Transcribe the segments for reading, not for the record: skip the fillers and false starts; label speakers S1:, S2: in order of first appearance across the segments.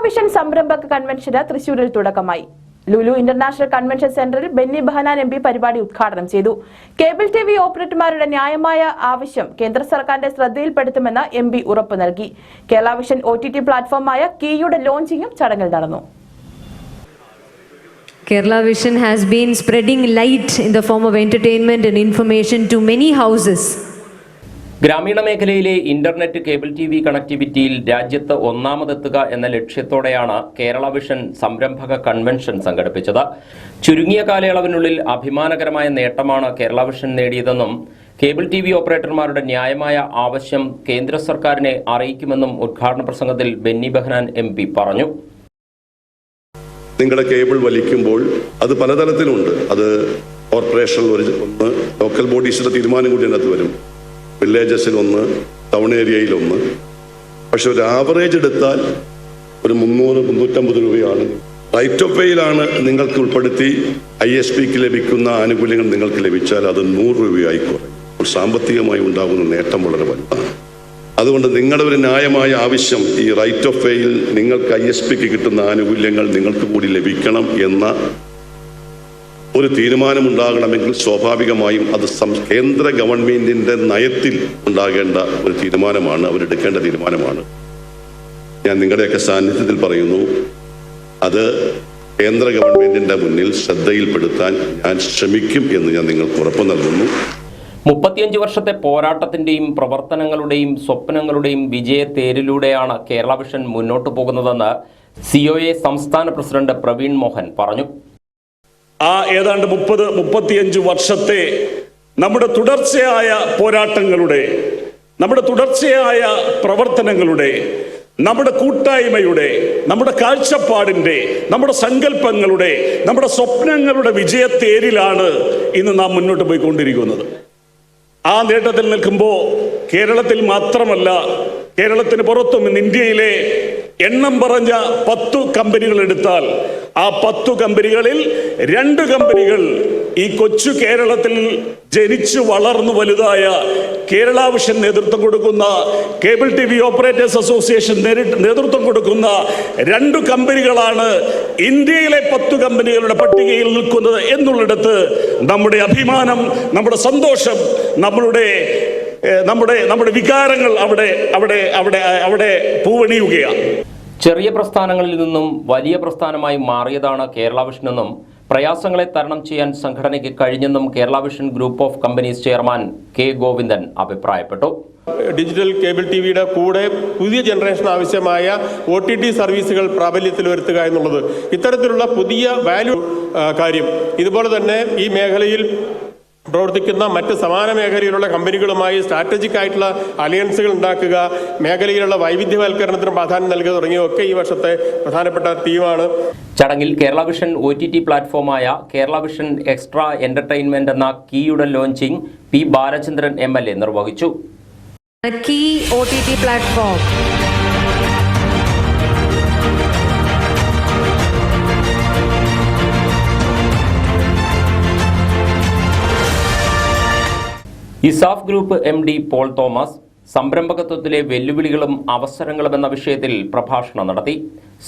S1: Vision സംരംഭക കൺവെൻഷന് തൃശൂരിൽ തുടക്കമായി. ലുലു ഇന്റർനാഷണൽ കൺവെൻഷൻ സെന്ററിൽ ബെന്നി ബെഹനാൻ MP പരിപാടി ഉദ്ഘാടനം ചെയ്തു. കേബിൾ TV ഓപ്പറേറ്റർമാരുടെ ന്യായമായ ആവശ്യം കേന്ദ്ര സർക്കാരിന്റെ ശ്രദ്ധയിൽപ്പെടുത്തുമെന്ന് MP ഉറപ്പു നൽകി. കേരള വിഷൻ OTT പ്ലാറ്റ്ഫോമായ കീയുടെ ലോഞ്ചിങ്ങും ചടങ്ങിൽ നടന്നു.
S2: Kerala Vision has been spreading light in the form of entertainment and information to many houses.
S3: ഗ്രാമീണ മേഖലയിലെ ഇന്റർനെറ്റ് കേബിൾ TV കണക്ടിവിറ്റിയിൽ രാജ്യത്ത് ഒന്നാമതെത്തുക എന്ന ലക്ഷ്യത്തോടെയാണ് കേരള വിഷൻ സംരംഭക കൺവെൻഷൻ സംഘടിപ്പിച്ചത്. ചുരുങ്ങിയ കാലയളവിനുള്ളിൽ അഭിമാനകരമായ നേട്ടമാണ് കേരള വിഷൻ നേടിയതെന്നും കേബിൾ TV ഓപ്പറേറ്റർമാരുടെ ന്യായമായ ആവശ്യം കേന്ദ്ര സർക്കാരിനെ അറിയിക്കുമെന്നും ഉദ്ഘാടന പ്രസംഗത്തിൽ ബെന്നി ബെഹനാൻ MP പറഞ്ഞു.
S4: നിങ്ങളുടെ കേബിൾ വലിക്കുമ്പോൾ അത് പലതരത്തിലുണ്ട്. അത് കോർപ്പറേഷനിൽ ഒന്ന്, ലോക്കൽ ബോഡീസിന്റെ തീരുമാനം കൂടി അതിനകത്ത് വരും, വില്ലേജസിൽ ഒന്ന്, ടൗൺ ഏരിയയിൽ ഒന്ന്. പക്ഷെ ഒരു ആവറേജ് എടുത്താൽ ഒരു 300-350 രൂപയാണ്. റൈറ്റ് ഓഫ് വേയിലാണ് നിങ്ങൾക്ക് ഉൾപ്പെടുത്തി ISPക്ക് ലഭിക്കുന്ന ആനുകൂല്യങ്ങൾ നിങ്ങൾക്ക് ലഭിച്ചാൽ അത് 100 രൂപയായി കുറയും. സാമ്പത്തികമായി ഉണ്ടാകുന്ന നേട്ടം വളരെ വലുതാണ്. അതുകൊണ്ട് നിങ്ങളുടെ ഒരു ന്യായമായ ആവശ്യം ഈ റൈറ്റ് ഓഫ് വേയിൽ നിങ്ങൾക്ക് ISPക്ക് കിട്ടുന്ന ആനുകൂല്യങ്ങൾ നിങ്ങൾക്ക് കൂടി ലഭിക്കണം എന്ന ഒരു തീരുമാനമുണ്ടാകണമെങ്കിൽ സ്വാഭാവികമായും അത് കേന്ദ്ര ഗവൺമെന്റിന്റെ നയത്തിൽ ഉണ്ടാകേണ്ട ഒരു തീരുമാനമാണ്, അവരെടുക്കേണ്ട തീരുമാനമാണ്. ഞാൻ നിങ്ങളുടെയൊക്കെ സാന്നിധ്യത്തിൽ പറയുന്നു, അത് കേന്ദ്ര ഗവൺമെന്റിന്റെ മുന്നിൽ ശ്രദ്ധയിൽപ്പെടുത്താൻ ഞാൻ ശ്രമിക്കും എന്ന് ഞാൻ നിങ്ങൾക്ക് ഉറപ്പ് നൽകുന്നു.
S3: 35 വർഷത്തെ പോരാട്ടത്തിന്റെയും പ്രവർത്തനങ്ങളുടെയും സ്വപ്നങ്ങളുടെയും വിജയത്തേരിലൂടെയാണ് കേരള വിഷൻ മുന്നോട്ടു പോകുന്നതെന്ന് COA സംസ്ഥാന പ്രസിഡന്റ് പ്രവീൺ മോഹൻ പറഞ്ഞു.
S5: ഏതാണ്ട് 30-35 വർഷത്തെ നമ്മുടെ തുടർച്ചയായ പോരാട്ടങ്ങളുടെ, നമ്മുടെ തുടർച്ചയായ പ്രവർത്തനങ്ങളുടെ, നമ്മുടെ കൂട്ടായ്മയുടെ, നമ്മുടെ കാഴ്ചപ്പാടിന്റെ, നമ്മുടെ സങ്കല്പങ്ങളുടെ, നമ്മുടെ സ്വപ്നങ്ങളുടെ വിജയത്തേരിലാണ് ഇന്ന് നാം മുന്നോട്ട് പോയിക്കൊണ്ടിരിക്കുന്നത്. ആ നേട്ടത്തിൽ നിൽക്കുമ്പോൾ കേരളത്തിൽ മാത്രമല്ല, കേരളത്തിന് പുറത്തും ഇന്ന് ഇന്ത്യയിലെ എണ്ണം പറഞ്ഞ 10 കമ്പനികൾ എടുത്താൽ ആ 10 കമ്പനികളിൽ 2 കമ്പനികൾ ഈ കൊച്ചു കേരളത്തിൽ ജനിച്ചു വളർന്നു വലുതായ കേരള വിഷൻ നേതൃത്വം കൊടുക്കുന്ന, കേബിൾ TV ഓപ്പറേറ്റേഴ്സ് അസോസിയേഷൻ നേതൃത്വം കൊടുക്കുന്ന 2 കമ്പനികളാണ് ഇന്ത്യയിലെ 10 കമ്പനികളുടെ പട്ടികയിൽ നിൽക്കുന്നത് എന്നുള്ളിടത്ത് നമ്മുടെ അഭിമാനം, നമ്മുടെ സന്തോഷം, നമ്മുടെ വികാരങ്ങൾ അവിടെ പൂവണിയുകയാണ്.
S3: ചെറിയ പ്രസ്ഥാനങ്ങളിൽ നിന്നും വലിയ പ്രസ്ഥാനമായി മാറിയതാണ് കേരള വിഷനെന്നും പ്രയാസങ്ങളെ തരണം ചെയ്യാൻ സംഘടനയ്ക്ക് കഴിഞ്ഞെന്നും Kerala vision group of companies chairman K. Govindan അഭിപ്രായപ്പെട്ടു.
S6: ഡിജിറ്റൽ കേബിൾ TVയുടെ കൂടെ പുതിയ ജനറേഷൻ ആവശ്യമായ OTT സർവീസുകൾ പ്രാബല്യത്തിൽ വരുത്തുക എന്നുള്ളത് ഇത്തരത്തിലുള്ള പുതിയ വാല്യൂ കാര്യം. ഇതുപോലെ തന്നെ ഈ മേഖലയിൽ പ്രവർത്തിക്കുന്ന മറ്റ് സമാന മേഖലയിലുള്ള കമ്പനികളുമായി സ്ട്രാറ്റജിക് ആയിട്ടുള്ള അലയൻസുകൾ ഉണ്ടാക്കുക, മേഖലയിലുള്ള വൈവിധ്യവൽക്കരണത്തിന് പ്രാധാന്യം നൽകുക തുടങ്ങിയൊക്കെ ഈ വർഷത്തെ പ്രധാനപ്പെട്ട തീമാണ്.
S3: ചടങ്ങിൽ കേരള വിഷൻ OTT പ്ലാറ്റ്ഫോമായ കേരള വിഷൻ എക്സ്ട്രാ എന്റർടൈൻമെന്റ് എന്ന കീയുടെ ലോഞ്ചിങ് P. ബാലചന്ദ്രൻ MLA നിർവഹിച്ചു.
S2: Key OTT platform.
S3: ESAF group MD Paul Thomas സംരംഭകത്വത്തിലെ വെല്ലുവിളികളും അവസരങ്ങളും എന്ന വിഷയത്തിൽ പ്രഭാഷണം നടത്തി.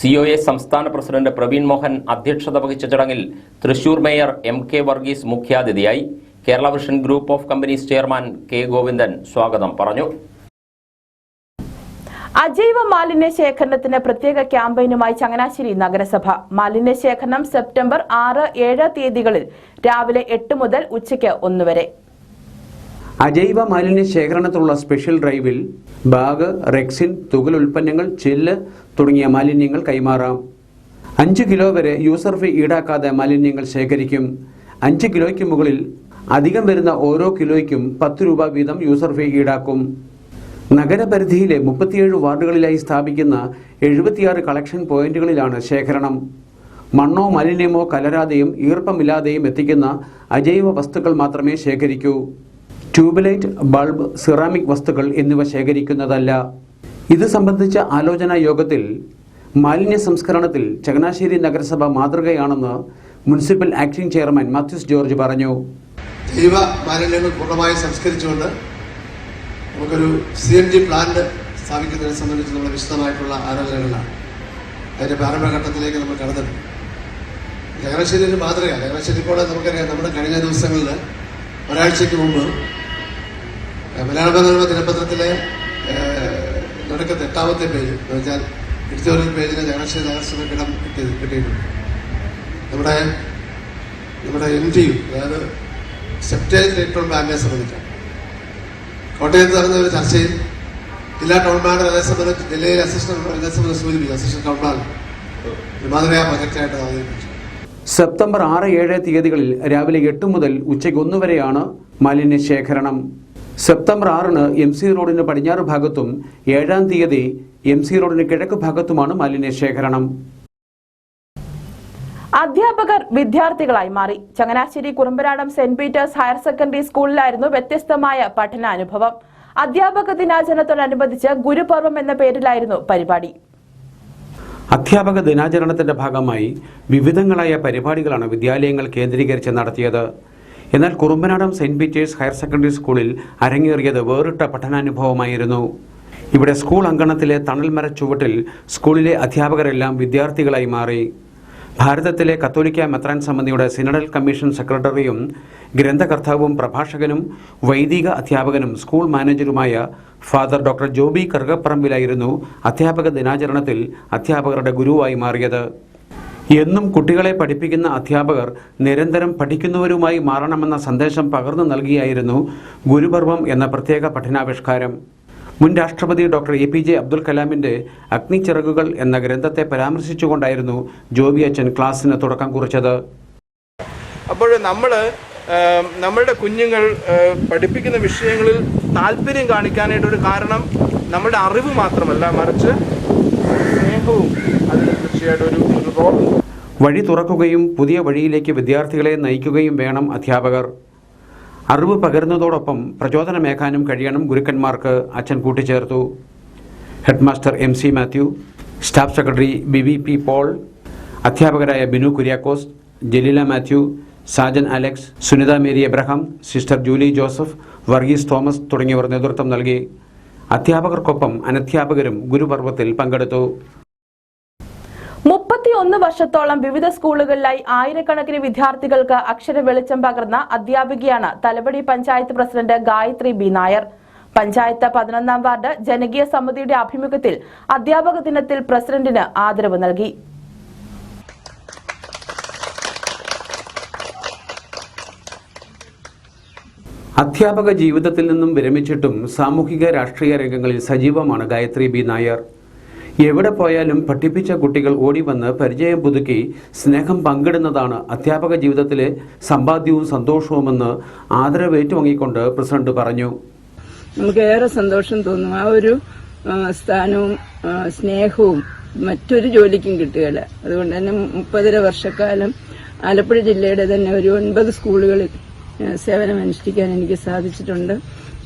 S3: COA സംസ്ഥാന പ്രസിഡന്റ് പ്രവീൺ മോഹൻ അധ്യക്ഷത വഹിച്ച ചടങ്ങിൽ തൃശൂർ മേയർ MK വർഗീസ് മുഖ്യാതിഥിയായി. Kerala vision group of companies chairman K. Govindan സ്വാഗതം പറഞ്ഞു.
S1: അജൈവ മാലിന്യ ശേഖരണത്തിന് പ്രത്യേക ക്യാമ്പയിനുമായി ചങ്ങനാശ്ശേരി നഗരസഭ. മാലിന്യ ശേഖരണം സെപ്റ്റംബർ 6-7 തീയതികളിൽ രാവിലെ 8 മുതൽ ഉച്ചയ്ക്ക് 1 വരെ.
S7: അജൈവ മാലിന്യ ശേഖരണത്തിലുള്ള സ്പെഷ്യൽ ഡ്രൈവിൽ ബാഗ്, റെക്സിൻ, തുകൽ ഉൽപ്പന്നങ്ങൾ, ചില്ല് തുടങ്ങിയ മാലിന്യങ്ങൾ കൈമാറാം. 5 കിലോ വരെ യൂസർ ഫീ ഈടാക്കാതെ മാലിന്യങ്ങൾ ശേഖരിക്കും. 5 കിലോയ്ക്ക് മുകളിൽ അധികം വരുന്ന ഓരോ കിലോയ്ക്കും 10 രൂപ വീതം യൂസർ ഫീ ഈടാക്കും. നഗരപരിധിയിലെ 37 വാർഡുകളിലായി സ്ഥാപിക്കുന്ന 76 കളക്ഷൻ പോയിന്റുകളിലാണ് ശേഖരണം. മണ്ണോ മാലിന്യമോ കലരാതെയും ഈർപ്പമില്ലാതെയും എത്തിക്കുന്ന അജൈവ വസ്തുക്കൾ മാത്രമേ ശേഖരിക്കൂ. ട്യൂബ്ലൈറ്റ്, ബൾബ്, സിറാമിക് വസ്തുക്കൾ എന്നിവ ശേഖരിക്കുന്നതല്ല. ഇത് സംബന്ധിച്ച ആലോചനാ യോഗത്തിൽ മാലിന്യ സംസ്കരണത്തിൽ ചങ്ങനാശ്ശേരി നഗരസഭ മാതൃകയാണെന്ന് municipal acting chairman Mathews George പറഞ്ഞു.
S8: ജൈവ മാലിന്യങ്ങൾ പൂർണ്ണമായി സംസ്കരിച്ചുകൊണ്ട് നമുക്കൊരു CNG പ്ലാന്റ് സ്ഥാപിക്കുന്നതിനെ സംബന്ധിച്ച് നമ്മുടെ വിശദമായിട്ടുള്ള ആലോചനകളാണ്. അതിൻ്റെ പ്രാരംഭഘട്ടത്തിലേക്ക് നമ്മൾ കടന്നിട്ടുണ്ട്. ചങ്ങനാശ്ശേരി ഒരു മാതൃക. ചങ്ങനാശ്ശേരി കൂടെ നമുക്കറിയാം, നമ്മുടെ കഴിഞ്ഞ ദിവസങ്ങളിൽ ഒരാഴ്ചയ്ക്ക് മുമ്പ് മലയാള മനോരമ ദിനപത്രത്തിലെ നടക്കത്തെ 8ാമത്തെ പേജ് എന്ന് വെച്ചാൽ എഡിറ്റോറിയൽ പേജിന് ചങ്ങനാശ്ശേരി നഗരസഭയ്ക്ക് ഇടം കിട്ടിയിട്ടുണ്ട്. നമ്മുടെ MTU, അതായത് സെപ്റ്റേജ് ഇലക്ട്രോൺ ബാങ്കിനെ സംബന്ധിച്ചാണ് കോട്ടയത്ത് നടന്ന ഒരു ചർച്ചയിൽ ജില്ലാ ടൗൺ പ്ലാനർ അതേസമയം ജില്ലയിലെ അസിസ്റ്റന്റ് സൂചിപ്പിച്ചു. അസിസ്റ്റന്റ് ടൗൺ പ്ലാനർ മാതൃകാ പ്രൊജക്റ്റായിട്ട് അവതരിപ്പിച്ചു.
S7: സെപ്റ്റംബർ 6, 7 തീയതികളിൽ രാവിലെ 8 മുതൽ ഉച്ചയ്ക്ക് 1 വരെയാണ് മാലിന്യ ശേഖരണം. സെപ്റ്റംബർ 6 MC റോഡിന് പടിഞ്ഞാറ് ഭാഗത്തും 7 തീയതി MC റോഡിന് കിഴക്ക് ഭാഗത്തുമാണ് മാലിന്യ ശേഖരണം.
S1: അധ്യാപകർ വിദ്യാർത്ഥികളായി മാറി. Changanassery Kurumbanadam saint Peter's higher secondary സ്കൂളിലായിരുന്നു വ്യത്യസ്തമായ പഠനാനുഭവം. അധ്യാപക ദിനാചരണത്തോടനുബന്ധിച്ച് ഗുരുപർവം എന്ന പേരിലായിരുന്നു പരിപാടി.
S7: അധ്യാപക ദിനാചരണത്തിന്റെ ഭാഗമായി വിവിധങ്ങളായ പരിപാടികളാണ് വിദ്യാലയങ്ങൾ കേന്ദ്രീകരിച്ച് നടത്തിയത്. എന്നാൽ Kurumbanadam saint Peter's higher secondary സ്കൂളിൽ അരങ്ങേറിയത് വേറിട്ട പഠനാനുഭവമായിരുന്നു. ഇവിടെ സ്കൂൾ അങ്കണത്തിലെ തണൽമര ചുവട്ടിൽ സ്കൂളിലെ അധ്യാപകരെല്ലാം വിദ്യാർത്ഥികളായി മാറി. ഭാരതത്തിലെ കത്തോലിക്ക മെത്രാൻ സമിതിയുടെ സിനഡൽ കമ്മീഷൻ സെക്രട്ടറിയും ഗ്രന്ഥകർത്താവും പ്രഭാഷകനും വൈദിക അധ്യാപകനും സ്കൂൾ മാനേജരുമായ ഫാദർ ഡോക്ടർ ജോബി കറുകപ്പറമ്പിലായിരുന്നു അധ്യാപക ദിനാചരണത്തിൽ അധ്യാപകരുടെ ഗുരുവായി മാറിയത്. എന്നും കുട്ടികളെ പഠിപ്പിക്കുന്ന അധ്യാപകർ നിരന്തരം പഠിക്കുന്നവരുമായി മാറണമെന്ന സന്ദേശം പകർന്നു നൽകിയായിരുന്നു ഗുരുപർവം എന്ന പ്രത്യേക പഠനാവിഷ്കാരം. മുൻ രാഷ്ട്രപതി ഡോക്ടർ APJ അബ്ദുൽ കലാമിന്റെ അഗ്നിച്ചിറകുകൾ എന്ന ഗ്രന്ഥത്തെ പരാമർശിച്ചുകൊണ്ടായിരുന്നു ജോബി അച്ഛൻ ക്ലാസ്സിന് തുടക്കം കുറിച്ചത്.
S9: അപ്പോൾ നമ്മളുടെ കുഞ്ഞുങ്ങൾ പഠിപ്പിക്കുന്ന വിഷയങ്ങളിൽ താല്പര്യം കാണിക്കാനായിട്ടൊരു കാരണം നമ്മുടെ അറിവ് മാത്രമല്ല, മറിച്ച് സ്നേഹവും അതിന് തീർച്ചയായിട്ടും ഒരു റോളുണ്ട്.
S7: വഴി തുറക്കുകയും പുതിയ വഴിയിലേക്ക് വിദ്യാർത്ഥികളെ നയിക്കുകയും വേണം അധ്യാപകർ. അറിവ് പകരുന്നതോടൊപ്പം പ്രചോദനമേകാനും കഴിയണം ഗുരുക്കന്മാർക്ക്, അച്ഛൻ കൂട്ടിച്ചേർത്തു. Headmaster MC Mathew, staff secretary BVP Paul, അധ്യാപകരായ Binu Kuriakose, Jaleela Mathew, Sajan Alex, Sunitha Mary Abraham, sister Julie Joseph, Varghese Thomas തുടങ്ങിയവർ നേതൃത്വം നൽകി. അധ്യാപകർക്കൊപ്പം അനധ്യാപകരും ഗുരുപർവത്തിൽ പങ്കെടുത്തു.
S1: 31 വർഷത്തോളം വിവിധ സ്കൂളുകളിലായി ആയിരക്കണക്കിന് വിദ്യാർത്ഥികൾക്ക് അക്ഷര വെളിച്ചം പകർന്ന അധ്യാപികയാണ് തലവടി പഞ്ചായത്ത് പ്രസിഡന്റ് ഗായത്രി B. നായർ. പഞ്ചായത്ത് 11ാം വാർഡ് ജനകീയ സമിതിയുടെ ആഭിമുഖ്യത്തിൽ അധ്യാപക ദിനത്തിൽ പ്രസിഡന്റിന് ആദരവ് നൽകി.
S7: അധ്യാപക ജീവിതത്തിൽ നിന്നും വിരമിച്ചിട്ടും സാമൂഹിക രാഷ്ട്രീയ രംഗങ്ങളിൽ സജീവമാണ് ഗായത്രി B. നായർ. എവിടെ പോയാലും പഠിപ്പിച്ച കുട്ടികൾ ഓടിവന്ന് പരിചയം പുതുക്കി സ്നേഹം പങ്കിടുന്നതാണ് അധ്യാപക ജീവിതത്തിലെ സമ്പാദ്യവും സന്തോഷവുമെന്ന് ആദരവ് ഏറ്റുവാങ്ങിക്കൊണ്ട് പ്രസിഡന്റ് പറഞ്ഞു.
S10: നമുക്ക് ഏറെ സന്തോഷം തോന്നും. ആ ഒരു സ്ഥാനവും സ്നേഹവും മറ്റൊരു ജോലിക്കും കിട്ടുകയില്ല. അതുകൊണ്ട് തന്നെ 30 വർഷക്കാലം ആലപ്പുഴ ജില്ലയുടെ തന്നെ ഒരു 9 സ്കൂളുകളിൽ സേവനമനുഷ്ഠിക്കാൻ എനിക്ക് സാധിച്ചിട്ടുണ്ട്.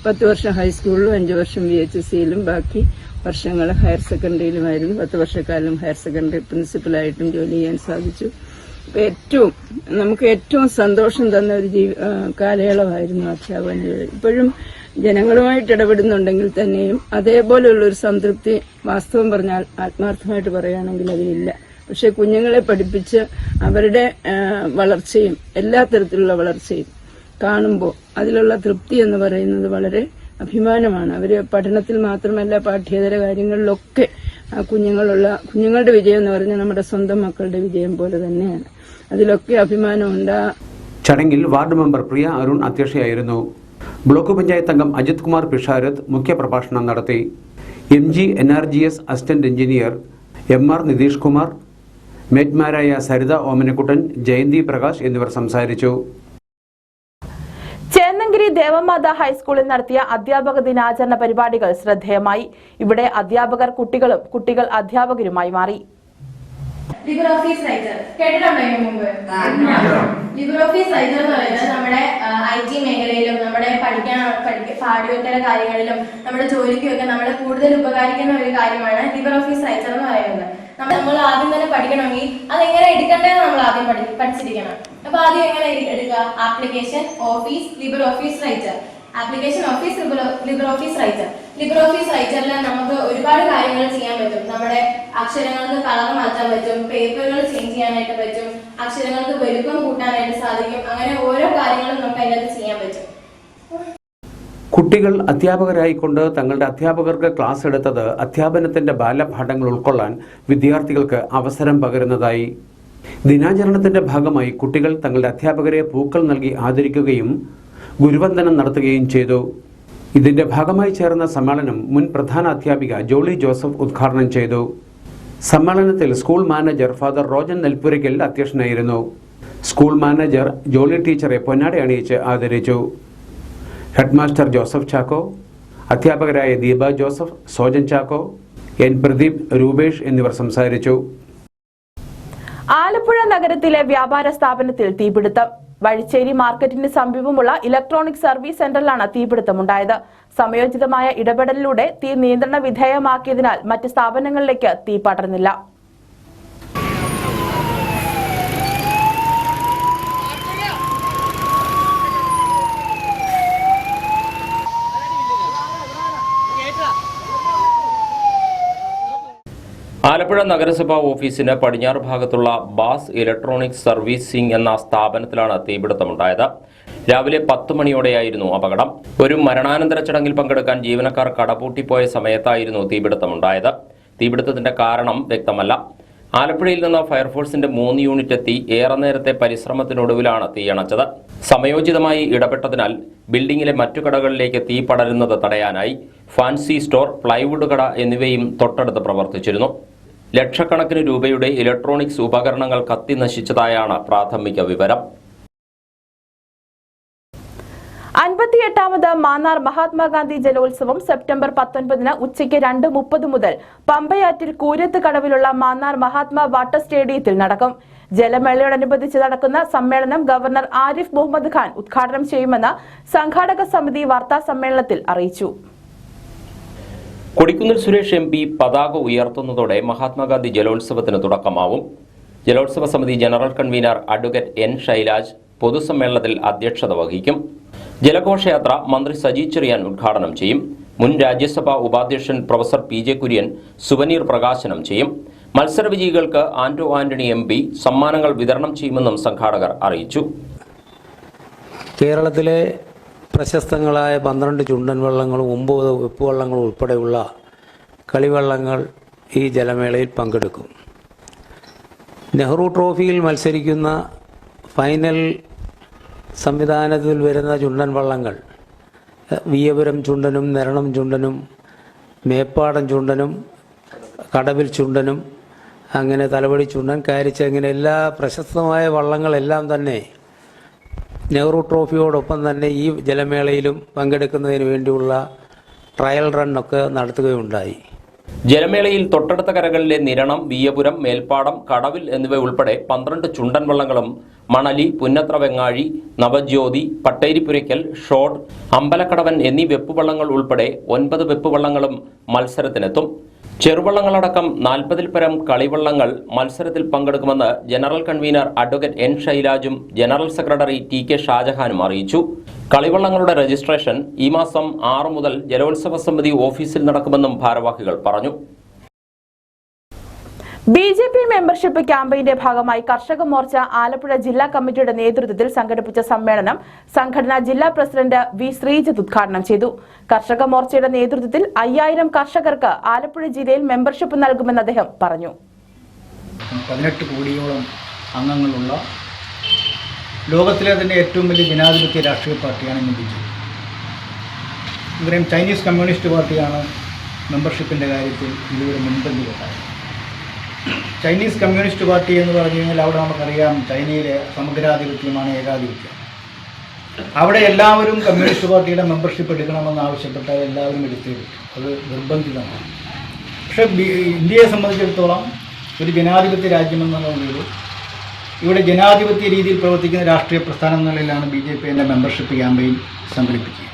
S10: 10 വർഷം ഹൈസ്കൂളിലും 5 വർഷം VHSCയിലും ബാക്കി വർഷങ്ങൾ ഹയർ സെക്കൻഡറിയിലുമായിരുന്നു. 10 വർഷക്കാലം ഹയർ സെക്കൻഡറി പ്രിൻസിപ്പലായിട്ടും ജോലി ചെയ്യാൻ സാധിച്ചു. നമുക്ക് ഏറ്റവും സന്തോഷം തന്ന ഒരു കാലയളവായിരുന്നു അധ്യാപന ജോലി. ഇപ്പോഴും ജനങ്ങളുമായിട്ട് ഇടപെടുന്നുണ്ടെങ്കിൽ തന്നെയും അതേപോലെയുള്ള ഒരു സംതൃപ്തി വാസ്തവം പറഞ്ഞാൽ ആത്മാർത്ഥമായിട്ട് പറയുകയാണെങ്കിൽ അതിലില്ല. പക്ഷെ കുഞ്ഞുങ്ങളെ പഠിപ്പിച്ച് അവരുടെ വളർച്ചയും എല്ലാ തരത്തിലുള്ള വളർച്ചയും കാണുമ്പോൾ അതിലുള്ള തൃപ്തി എന്ന് പറയുന്നത് വളരെ അഭിമാനമാണ്. അവര് പഠനത്തിൽ മാത്രമല്ല പാഠ്യേതര കാര്യങ്ങളിലൊക്കെ ആ കുഞ്ഞുങ്ങളുടെ വിജയം എന്ന് പറഞ്ഞാൽ നമ്മുടെ സ്വന്തം മക്കളുടെ വിജയം പോലെ തന്നെയാണ്. അതിലൊക്കെ അഭിമാനമുണ്ട്.
S7: ചടങ്ങിൽ വാർഡ് മെമ്പർ പ്രിയ അരുൺ അധ്യക്ഷയായിരുന്നു. ബ്ലോക്ക് പഞ്ചായത്ത് അംഗം അജിത് കുമാർ പിഷാരത്ത് മുഖ്യപ്രഭാഷണം നടത്തി. MG NRGS assistant engineer MR Nitish Kumar, മേറ്റ്മാരായ സരിത ഓമനക്കുട്ടൻ, ജയന്തി പ്രകാശ് എന്നിവർ സംസാരിച്ചു.
S1: ചേന്നങ്കിരി ദേവമാത ഹൈസ്കൂളിൽ നടത്തിയ അധ്യാപക ദിനാചരണ പരിപാടികൾ ശ്രദ്ധേയമായി. ഇവിടെ അധ്യാപകർ കുട്ടികളും കുട്ടികൾ അധ്യാപകരുമായി മാറി.
S11: ലിബ്രിയോഫീസ് റൈറ്റർ കേട്ടിട്ടുണ്ടോ ഇതിനു മുമ്പ്? ലിബ്രിയോഫീസ് റൈറ്റർ എന്ന് പറയുന്നത് നമ്മുടെ IT മേഖലയിലും നമ്മുടെ പാഠ്യേതര കാര്യങ്ങളിലും നമ്മുടെ ജോലിക്കുമൊക്കെ നമ്മളെ കൂടുതൽ ഉപകരിക്കുന്ന ഒരു കാര്യമാണ് ലിബ്രിയോഫീസ് റൈറ്റർ എന്ന് പറയുന്നത്. നമ്മൾ ആദ്യം തന്നെ പഠിക്കണമെങ്കിൽ അതെങ്ങനെ എടുക്കേണ്ടതെന്ന് നമ്മൾ ആദ്യം പഠിച്ചിരിക്കണം. അപ്പൊ ആദ്യം എങ്ങനെ എടുക്കുക? Application, office, LibreOffice Writer. Application office, LibreOffice Writer. LibreOffice റൈറ്ററിൽ നമുക്ക് ഒരുപാട് കാര്യങ്ങൾ ചെയ്യാൻ പറ്റും. നമ്മുടെ അക്ഷരങ്ങൾക്ക് കളർ മാറ്റാൻ പറ്റും, പേപ്പറുകൾ ചേഞ്ച് ചെയ്യാനായിട്ട് പറ്റും, അക്ഷരങ്ങൾക്ക് വലുപ്പം കൂട്ടാനായിട്ട് സാധിക്കും. അങ്ങനെ ഓരോ കാര്യങ്ങളും നമുക്ക് അതിനകത്ത് ചെയ്യാൻ പറ്റും.
S7: കുട്ടികൾ അധ്യാപകരായിക്കൊണ്ട് തങ്ങളുടെ അധ്യാപകർക്ക് ക്ലാസ് എടുത്തത് അധ്യാപനത്തിന്റെ ബാലപാഠങ്ങൾ ഉൾക്കൊള്ളാൻ വിദ്യാർത്ഥികൾക്ക് അവസരം പകരുന്നതായി. ദിനാചരണത്തിന്റെ ഭാഗമായി കുട്ടികൾ തങ്ങളുടെ അധ്യാപകരെ പൂക്കൾ നൽകി ആദരിക്കുകയും ഗുരുവന്ദനം നടത്തുകയും ചെയ്തു. ഇതിന്റെ ഭാഗമായി ചേർന്ന സമ്മേളനം മുൻ പ്രധാന അധ്യാപിക ജോളി ജോസഫ് ഉദ്ഘാടനം ചെയ്തു. സമ്മേളനത്തിൽ സ്കൂൾ മാനേജർ ഫാദർ റോജൻ നെൽപ്പുരയ്ക്കൽ അധ്യക്ഷനായിരുന്നു. സ്കൂൾ മാനേജർ ജോളി ടീച്ചറെ പൊന്നാട അണിയിച്ച് ആദരിച്ചു. ഹെഡ്മാസ്റ്റർ ജോസഫ് ചാക്കോ, അധ്യാപകരായ ദീപ ജോസഫ്, സോജൻ ചാക്കോ, എൻ പ്രദീപ്, രൂപേഷ് എന്നിവർ സംസാരിച്ചു.
S1: ആലപ്പുഴ നഗരത്തിലെ വ്യാപാര സ്ഥാപനത്തിൽ തീപിടുത്തം. വഴിച്ചേരി മാർക്കറ്റിന് സമീപമുള്ള ഇലക്ട്രോണിക് സർവീസ് സെന്ററിലാണ് തീപിടുത്തമുണ്ടായത്. സമയോചിതമായ ഇടപെടലിലൂടെ തീ നിയന്ത്രണ വിധേയമാക്കിയതിനാൽ മറ്റ് സ്ഥാപനങ്ങളിലേക്ക് തീ പടർന്നില്ല.
S3: ആലപ്പുഴ നഗരസഭാ ഓഫീസിന് പടിഞ്ഞാറ് ഭാഗത്തുള്ള ബാസ് ഇലക്ട്രോണിക് സർവീസിംഗ് എന്ന സ്ഥാപനത്തിലാണ് തീപിടുത്തമുണ്ടായത്. രാവിലെ 10 മണിയോടെയായിരുന്നു അപകടം. ഒരു മരണാനന്തര ചടങ്ങിൽ പങ്കെടുക്കാൻ ജീവനക്കാർ കടപൂട്ടിപ്പോയ സമയത്തായിരുന്നു തീപിടുത്തമുണ്ടായത്. തീപിടുത്തത്തിന്റെ കാരണം വ്യക്തമല്ല. ആലപ്പുഴയിൽ നിന്ന് ഫയർഫോഴ്സിന്റെ 3 യൂണിറ്റ് എത്തി ഏറെ നേരത്തെ പരിശ്രമത്തിനൊടുവിലാണ് തീയണച്ചത്. സമയോചിതമായി ഇടപെട്ടതിനാൽ ബിൽഡിംഗിലെ മറ്റു കടകളിലേക്ക് തീ പടരുന്നത് തടയാനായി ഫാൻസി സ്റ്റോർ, പ്ലൈവുഡ് കട എന്നിവയും തൊട്ടടുത്ത് പ്രവർത്തിച്ചിരുന്നു. ലക്ഷക്കണക്കിന് രൂപയുടെ ഇലക്ട്രോണിക്സ് ഉപകരണങ്ങൾ കത്തി നശിച്ചതായാണ് പ്രാഥമിക വിവരം.
S1: 58ാമത് മാന്നാർ മഹാത്മാഗാന്ധി ജലോത്സവം സെപ്റ്റംബർ 19 ഉച്ചയ്ക്ക് 2:30 മുതൽ പമ്പയാറ്റിൽ കൂരത്ത് കടവിലുള്ള മാന്നാർ മഹാത്മാ വാട്ടർ സ്റ്റേഡിയത്തിൽ നടക്കും. ജലമേളയോടനുബന്ധിച്ച് നടക്കുന്ന സമ്മേളനം ഗവർണർ ആരിഫ് മുഹമ്മദ് ഖാൻ ഉദ്ഘാടനം ചെയ്യുമെന്ന് സംഘാടക സമിതി വാർത്താ സമ്മേളനത്തിൽ അറിയിച്ചു.
S3: കൊടിക്കുന്നിൽ സുരേഷ് MP പതാക ഉയർത്തുന്നതോടെ മഹാത്മാഗാന്ധി ജലോത്സവത്തിന് തുടക്കമാവും. ജലോത്സവ സമിതി general convener advocate N. Shailaj പൊതുസമ്മേളനത്തിൽ അധ്യക്ഷത വഹിക്കും. ജലഘോഷയാത്ര മന്ത്രി സജി ചെറിയാൻ ഉദ്ഘാടനം ചെയ്യും. മുൻ രാജ്യസഭാ ഉപാധ്യക്ഷൻ പ്രൊഫസർ PJ കുര്യൻ സുവനീർ പ്രകാശനം ചെയ്യും. മത്സരവിജയികൾക്ക് ആന്റോ ആന്റണി MP സമ്മാനങ്ങൾ വിതരണം ചെയ്യുമെന്നും സംഘാടകർ അറിയിച്ചു.
S12: കേരളത്തിലെ പ്രശസ്തങ്ങളായ 12 ചുണ്ടൻ വള്ളങ്ങളും 9 വെപ്പുവള്ളങ്ങളും ഉൾപ്പെടെയുള്ള കളിവള്ളങ്ങൾ ഈ ജലമേളയിൽ പങ്കെടുക്കും. നെഹ്റു ട്രോഫിയിൽ മത്സരിക്കുന്ന ഫൈനൽ സംവിധാനത്തിൽ വരുന്ന ചുണ്ടൻ വള്ളങ്ങൾ വിയപുരം ചുണ്ടനും, നെരണം ചുണ്ടനും, മേപ്പാടം ചുണ്ടനും, കടവിൽ ചുണ്ടനും, അങ്ങനെ തലവടി ചുണ്ടൻ, കാരിച്ച, ഇങ്ങനെ എല്ലാ പ്രശസ്തമായ വള്ളങ്ങളെല്ലാം തന്നെ നെഹ്റു ട്രോഫിയോടൊപ്പം തന്നെ ഈ ജലമേളയിലും പങ്കെടുക്കുന്നതിന് വേണ്ടിയുള്ള ട്രയൽ റണ്ണൊക്കെ നടത്തുകയുണ്ടായി.
S3: ജലമേളയിൽ തൊട്ടടുത്ത കരകളിലെ നിരണം, വിയപുരം, മേൽപ്പാടം, കടവിൽ എന്നിവ ഉൾപ്പെടെ 12 ചുണ്ടൻ വള്ളങ്ങളും മണലി, പുന്നത്ര വെങ്ങാഴി, നവജ്യോതി, പട്ടേരിപ്പുരയ്ക്കൽ, ഷോട്ട്, അമ്പലക്കടവൻ എന്നീ വെപ്പുവള്ളങ്ങൾ ഉൾപ്പെടെ 9 വെപ്പുവള്ളങ്ങളും മത്സരത്തിനെത്തും. ചെറുവള്ളങ്ങളടക്കം 40-ൽ പരം കളിവള്ളങ്ങൾ മത്സരത്തിൽ പങ്കെടുക്കുമെന്ന് ജനറൽ കൺവീനർ അഡ്വക്കേറ്റ് N. ശൈലാജും ജനറൽ സെക്രട്ടറി TK ഷാജഹാനും അറിയിച്ചു. കളിവള്ളങ്ങളുടെ രജിസ്ട്രേഷൻ ഈ മാസം 6 മുതൽ ജലോത്സവ സമിതി ഓഫീസിൽ നടക്കുമെന്നും ഭാരവാഹികൾ പറഞ്ഞു.
S1: BJP മെമ്പർഷിപ്പ് ക്യാമ്പയിന്റെ ഭാഗമായി കർഷക മോർച്ച ആലപ്പുഴ ജില്ലാ കമ്മിറ്റിയുടെ നേതൃത്വത്തിൽ സംഘടിപ്പിച്ച സമ്മേളനം സംഘടനാ ജില്ലാ പ്രസിഡന്റ് V. ശ്രീജിത്ത് ഉദ്ഘാടനം ചെയ്തു. കർഷക മോർച്ചയുടെ നേതൃത്വത്തിൽ 5000 കർഷകർക്ക് ആലപ്പുഴ ജില്ലയിൽ മെമ്പർഷിപ്പ് നൽകുമെന്ന് അദ്ദേഹം പറഞ്ഞു.
S13: 18 കോടിയോളം അംഗങ്ങളുള്ള ലോകത്തിലെ തന്നെ ഏറ്റവും വലിയ ജനാധിപത്യ രാഷ്ട്രീയ പാർട്ടിയാണ് ഇന്ന് BJP. ഇവരെയും ചൈനീസ് കമ്മ്യൂണിസ്റ്റ് പാർട്ടിയാണ് മെമ്പർഷിപ്പിൻ്റെ കാര്യത്തിൽ ഇതുവരെ മുൻപന്തിയിലുണ്ടായത്. ചൈനീസ് കമ്മ്യൂണിസ്റ്റ് പാർട്ടി എന്ന് പറഞ്ഞു കഴിഞ്ഞാൽ അവിടെ നമുക്കറിയാം ചൈനയിലെ സമഗ്രാധിപത്യമാണ് ഏകാധിപത്യം. അവിടെ എല്ലാവരും കമ്മ്യൂണിസ്റ്റ് പാർട്ടിയുടെ മെമ്പർഷിപ്പ് എടുക്കണമെന്ന് ആവശ്യപ്പെട്ടാൽ എല്ലാവരും എടുത്തേ പറ്റും, അത് നിർബന്ധിതമാണ്. പക്ഷേ ഇന്ത്യയെ സംബന്ധിച്ചിടത്തോളം ഒരു ജനാധിപത്യ രാജ്യമെന്ന നിലയിൽ ഇവിടെ ജനാധിപത്യ രീതിയിൽ പ്രവർത്തിക്കുന്ന രാഷ്ട്രീയ പ്രസ്ഥാനം എന്ന നിലയിലാണ് BJP മെമ്പർഷിപ്പ് ക്യാമ്പയിൻ സംഘടിപ്പിക്കുക.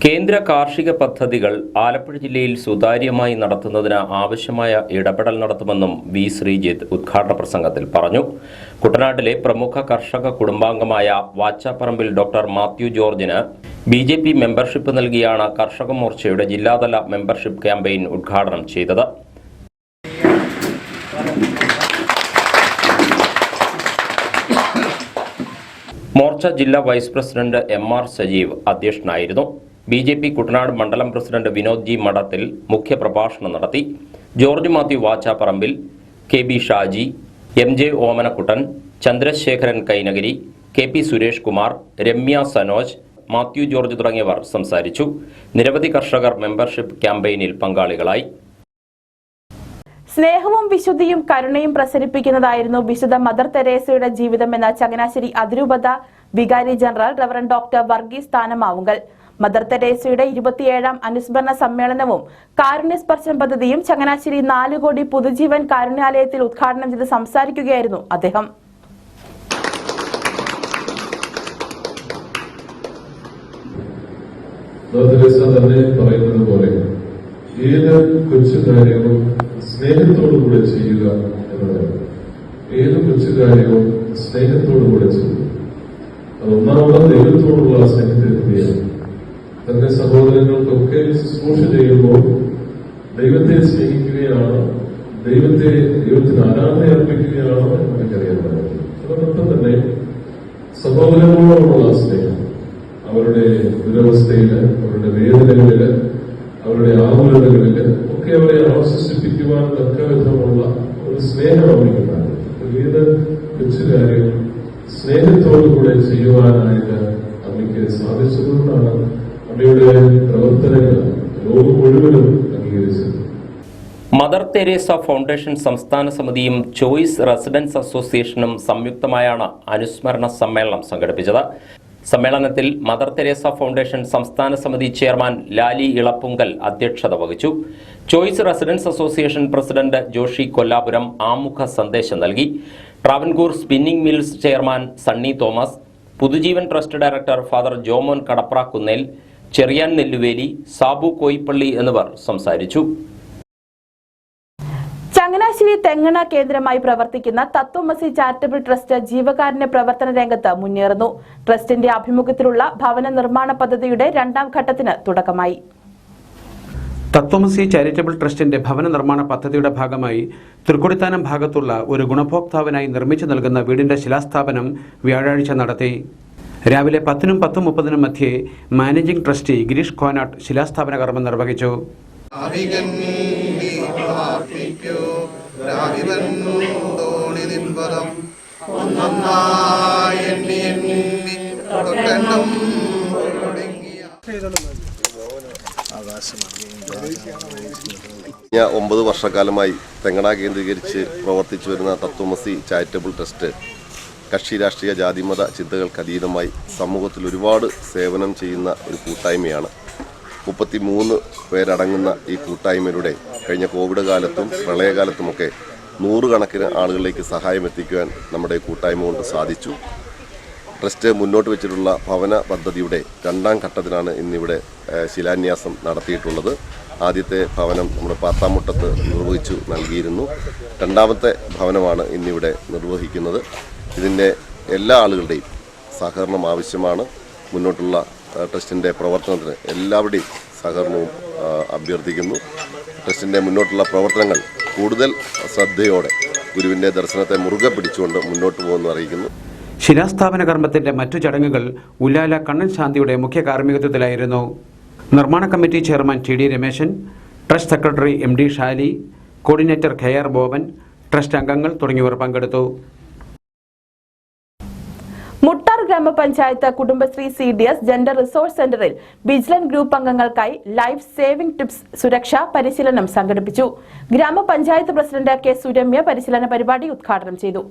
S3: കേന്ദ്ര കാർഷിക പദ്ധതികൾ ആലപ്പുഴ ജില്ലയിൽ സുതാര്യമായി നടത്തുന്നതിന് ആവശ്യമായ ഇടപെടൽ നടത്തുമെന്നും വി ശ്രീജിത്ത് ഉദ്ഘാടന പ്രസംഗത്തിൽ പറഞ്ഞു. കുട്ടനാട്ടിലെ പ്രമുഖ കർഷക കുടുംബാംഗമായ വാച്ചാപ്പറമ്പിൽ ഡോക്ടർ മാത്യു ജോർജിന് BJP മെമ്പർഷിപ്പ് നൽകിയാണ് കർഷക മോർച്ചയുടെ ജില്ലാതല മെമ്പർഷിപ്പ് ക്യാമ്പയിൻ ഉദ്ഘാടനം ചെയ്തത്. മോർച്ച ജില്ലാ വൈസ് പ്രസിഡന്റ് MR സജീവ് അധ്യക്ഷനായിരുന്നു. BJP കുട്ടനാട് മണ്ഡലം പ്രസിഡന്റ് വിനോദ് ജി മഠത്തിൽ മുഖ്യപ്രഭാഷണം നടത്തി. George Mathew Vachaparambil, KB Shaji, MJ Omanakuttan, Chandrasekharan Kainagiri, KP Suresh Kumar, Ramya Sanoj, Mathew George തുടങ്ങിയവർ സംസാരിച്ചു. നിരവധി കർഷകർ മെമ്പർഷിപ്പ് ക്യാമ്പയിനിൽ പങ്കാളികളായി.
S1: സ്നേഹവും വിശുദ്ധിയും കരുണയും പ്രസരിപ്പിക്കുന്നതായിരുന്നു വിശുദ്ധ മദർ തെരേസയുടെ ജീവിതമെന്ന ചങ്ങനാശ്ശേരി അതിരൂപത വികാരി general reverend doctor Varghese Thanamavunkal. Mother തെരേസയുടെ 27ാം അനുസ്മരണ സമ്മേളനവും കാരുണ്യസ്പർശം പദ്ധതിയും ചങ്ങനാശ്ശേരി 4 കോടി പുതുജീവൻ കാരുണ്യാലയത്തിൽ ഉദ്ഘാടനം ചെയ്ത് സംസാരിക്കുകയായിരുന്നു അദ്ദേഹം.
S14: ഏത് കൊച്ചു കാര്യവും സ്നേഹത്തോടുകൂടെ ചെയ്യുക എന്നതാണ്. ഏത് കൊച്ചു കാര്യവും സ്നേഹത്തോടുകൂടെ ചെയ്യുക. ഒന്നാമത് ദൈവത്തോടുള്ള സ്നേഹത്തെ കൂടിയാണ്. തന്റെ സഹോദരങ്ങൾക്കൊക്കെ ശുശ്രൂഷ ചെയ്യുമ്പോൾ ദൈവത്തെ സ്നേഹിക്കുകയാണ്, ദൈവത്തിന് ആരാധന അർപ്പിക്കുകയാണോ എന്ന് നമുക്കറിയാൻ പറ്റും. അതോടൊപ്പം തന്നെ സഹോദരങ്ങളോടുള്ള സ്നേഹം, അവരുടെ ദുരവസ്ഥയില്, അവരുടെ വേദനകളില്, അവരുടെ ആകുലതകളില് ഒക്കെ അവരെ ആശ്വസിപ്പിക്കുവാൻ തക്ക വിധമുള്ള ഒരു സ്നേഹം അമ്മയ്ക്കുണ്ടാകും. ഏത് കൊച്ചു കാര്യം സ്നേഹത്തോടുകൂടെ ചെയ്യുവാനായിട്ട് അമ്മയ്ക്ക് സാധിച്ചതുകൊണ്ടാണ് അമ്മയുടെ പ്രവർത്തനങ്ങൾ ലോകം മുഴുവനും അംഗീകരിച്ചത്.
S3: മദർ തെരേസ ഫൗണ്ടേഷൻ സംസ്ഥാന സമിതിയും ചോയ്സ് റെസിഡൻസ് അസോസിയേഷനും സംയുക്തമായാണ് അനുസ്മരണ സമ്മേളനം സംഘടിപ്പിച്ചത്. സമ്മേളനത്തിൽ മദർ തെരേസ ഫൗണ്ടേഷൻ സംസ്ഥാന സമിതി ചെയർമാൻ ലാലി ഇളപ്പുങ്കൽ അധ്യക്ഷത വഹിച്ചു. Choice residents association president Joshy Kollapuram ആമുഖ സന്ദേശം നൽകി. Travancore spinning mills chairman Sunny Thomas, Puthujeevan trust director father Jomon Kadaprakkunnel, Cheriyan Nelluveli, Sabu Koippally എന്നിവർ സംസാരിച്ചു.
S1: ചങ്ങനാശ്ശേരി തെങ്ങണ കേന്ദ്രമായി പ്രവർത്തിക്കുന്ന തത്വമസി ചാരിറ്റബിൾ ട്രസ്റ്റ് ജീവകാരുണ്യ പ്രവർത്തന രംഗത്ത് മുന്നേറുന്നു. ട്രസ്റ്റിന്റെ ആഭിമുഖ്യത്തിലുള്ള ഭവന നിർമ്മാണ പദ്ധതിയുടെ 2ാം ഘട്ടത്തിന് തുടക്കമായി.
S7: തത്വമസി ചാരിറ്റബിൾ ട്രസ്റ്റിന്റെ ഭവന നിർമ്മാണ പദ്ധതിയുടെ ഭാഗമായി തൃക്കൊടിത്താനം ഭാഗത്തുള്ള ഒരു ഗുണഭോക്താവിനായി നിർമ്മിച്ചു നൽകുന്ന വീടിന്റെ ശിലാസ്ഥാപനം വ്യാഴാഴ്ച നടത്തി. രാവിലെ 10നും 10:30 മധ്യേ മാനേജിംഗ് ട്രസ്റ്റി ഗിരീഷ് കോനാട്ട് ശിലാസ്ഥാപന കർമ്മം നിർവഹിച്ചു.
S4: കഴിഞ്ഞ 9 വർഷക്കാലമായി തെങ്ങണ കേന്ദ്രീകരിച്ച് പ്രവർത്തിച്ചു വരുന്ന തത്വമസി ചാരിറ്റബിൾ ട്രസ്റ്റ് കക്ഷി രാഷ്ട്രീയ ജാതിമത ചിന്തകൾക്ക് അതീതമായി സമൂഹത്തിൽ ഒരുപാട് സേവനം ചെയ്യുന്ന ഒരു കൂട്ടായ്മയാണ്. 33 പേരടങ്ങുന്ന ഈ കൂട്ടായ്മയുടെ കഴിഞ്ഞ കോവിഡ് കാലത്തും പ്രളയകാലത്തുമൊക്കെ 100 കണക്കിന് ആളുകളിലേക്ക് സഹായം എത്തിക്കുവാൻ നമ്മുടെ കൂട്ടായ്മ കൊണ്ട് സാധിച്ചു. ട്രസ്റ്റ് മുന്നോട്ട് വെച്ചിട്ടുള്ള ഭവന പദ്ധതിയുടെ 2ാം ഘട്ടത്തിനാണ് ഇന്നിവിടെ ശിലാന്യാസം നടത്തിയിട്ടുള്ളത്. ആദ്യത്തെ ഭവനം നമ്മുടെ പാത്താമുട്ടത്ത് നിർവഹിച്ചു നൽകിയിരുന്നു. 2ാമത്തെ ഭവനമാണ് ഇന്നിവിടെ നിർവഹിക്കുന്നത്. ഇതിൻ്റെ എല്ലാ ആളുകളുടെയും സഹകരണം ആവശ്യമാണ്. മുന്നോട്ടുള്ള ട്രസ്റ്റിൻ്റെ പ്രവർത്തനത്തിന് എല്ലാവരുടെയും സഹകരണവും അഭ്യർത്ഥിക്കുന്നു. ട്രസ്റ്റിൻ്റെ മുന്നോട്ടുള്ള പ്രവർത്തനങ്ങൾ കൂടുതൽ ശ്രദ്ധയോടെ ഗുരുവിൻ്റെ ദർശനത്തെ മുറുകെ പിടിച്ചുകൊണ്ട് മുന്നോട്ട് പോകുമെന്ന് അറിയിക്കുന്നു.
S7: ശിലാസ്ഥാപന കർമ്മത്തിന്റെ മറ്റു ചടങ്ങുകൾ ഉലാല കണ്ണൻ ശാന്തിയുടെ മുഖ്യ കാർമ്മികത്വത്തിലായിരുന്നു. നിർമ്മാണ committee chairman TD Rameshan, trust secretary MD Shali, coordinator KR Boban, trust അംഗങ്ങൾ തുടങ്ങിയവർ പങ്കെടുത്തു.
S1: Muttar grama panchayat Kudumbashree CDS gender resource സെന്ററിൽ വിജിലൻസ് ഗ്രൂപ്പ് അംഗങ്ങൾക്കായി ലൈഫ് സേവിംഗ് ടിപ്സ് സുരക്ഷാ പരിശീലനം സംഘടിപ്പിച്ചു. ഗ്രാമപഞ്ചായത്ത് പ്രസിഡന്റ് K സുരമ്യ പരിശീലന പരിപാടി ഉദ്ഘാടനം ചെയ്തു.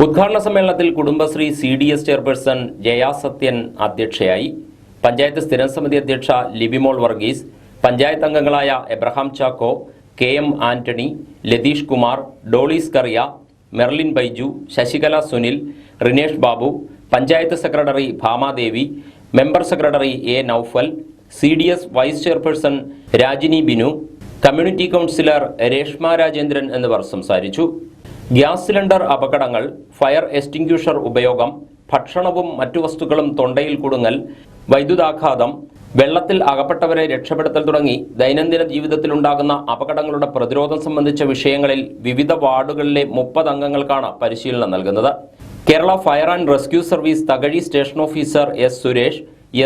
S3: ഉദ്ഘാടന സമ്മേളനത്തിൽ കുടുംബശ്രീ CDS ചെയർപേഴ്സൺ ജയ സത്യൻ അധ്യക്ഷയായി. പഞ്ചായത്ത് സ്ഥിരം സമിതി അധ്യക്ഷ ലിബിമോൾ വർഗീസ്, പഞ്ചായത്ത് അംഗങ്ങളായ Abraham Chacko, KM Antony, Latheesh Kumar, Dolis Kariya, Merlin Baiju, Sasikala Sunil, Rinesh Babu, panchayat secretary Bhamadevi, member secretary A Noufal, CDS vice chairperson Rajini Binu, community councillor Reshma Rajendran എന്നിവർ സംസാരിച്ചു. ഗ്യാസ് സിലിണ്ടർ അപകടങ്ങൾ, ഫയർ എക്സ്റ്റിംഗ്വിഷർ ഉപയോഗം, ഭക്ഷണവും മറ്റു വസ്തുക്കളും തൊണ്ടയിൽ കുടുങ്ങൽ, വൈദ്യുതാഘാതം, വെള്ളത്തിൽ അകപ്പെട്ടവരെ രക്ഷപ്പെടുത്തൽ തുടങ്ങി ദൈനംദിന ജീവിതത്തിലുണ്ടാകുന്ന അപകടങ്ങളുടെ പ്രതിരോധം സംബന്ധിച്ച വിഷയങ്ങളിൽ വിവിധ വാർഡുകളിലെ 30 അംഗങ്ങൾക്കാണ് പരിശീലനം നൽകുന്നത്. Kerala fire and rescue service Thakazhi station officer S. Suresh,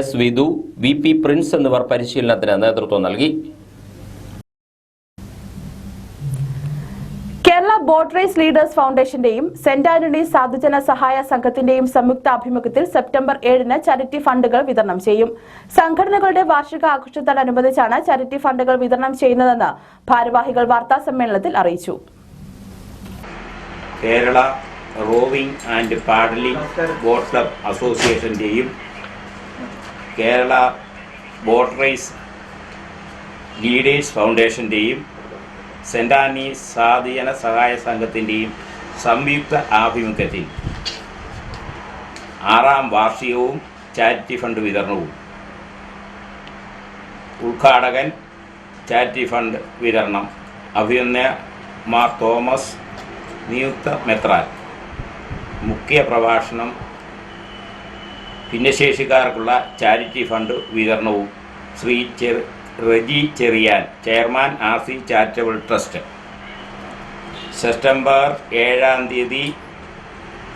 S3: S. Vidhu, VP Prince എന്നിവർ പരിശീലനത്തിന് നേതൃത്വം നൽകി.
S1: കേരള ബോട്ട് റേസ് ലീഡേഴ്സ് ഫൗണ്ടേഷന്റെയും സെന്റ് ആന്റണീസ് സാധുജന സഹായ സംഘത്തിന്റെയും സംയുക്ത ആഭിമുഖ്യത്തിൽ സെപ്റ്റംബർ 7-ന് ചാരിറ്റി ഫണ്ടുകൾ വിതരണം ചെയ്യും. സംഘടനകളുടെ വാർഷിക ആഘോഷത്തോടനുബന്ധിച്ചാണ് ചാരിറ്റി ഫണ്ടുകൾ വിതരണം ചെയ്യുന്നതെന്ന് ഭാരവാഹികൾ വാർത്താ സമ്മേളനത്തിൽ അറിയിച്ചു.
S15: Kerala rowing and paddling boat club അസോസിയേഷന്റെയും കേരള ബോട്ട് റേസ് ലീഡേഴ്സ് ഫൗണ്ടേഷന്റെയും സെന്റ് ആന്റണീസ് സാധുജന സഹായ സംഘത്തിൻ്റെയും സംയുക്ത ആഭിമുഖ്യത്തിൽ 6ാം വാർഷികവും ചാരിറ്റി ഫണ്ട് വിതരണവും. ഉദ്ഘാടകൻ ചാരിറ്റി ഫണ്ട് വിതരണം അഭിനന്ദ മാർ തോമസ് നിയുക്ത മെത്രാൻ. മുഖ്യ പ്രഭാഷണം ഭിന്നശേഷിക്കാർക്കുള്ള ചാരിറ്റി ഫണ്ട് വിതരണവും Shri Reji Cherian, chairman RC charitable trust. September 7-ാം തീയതി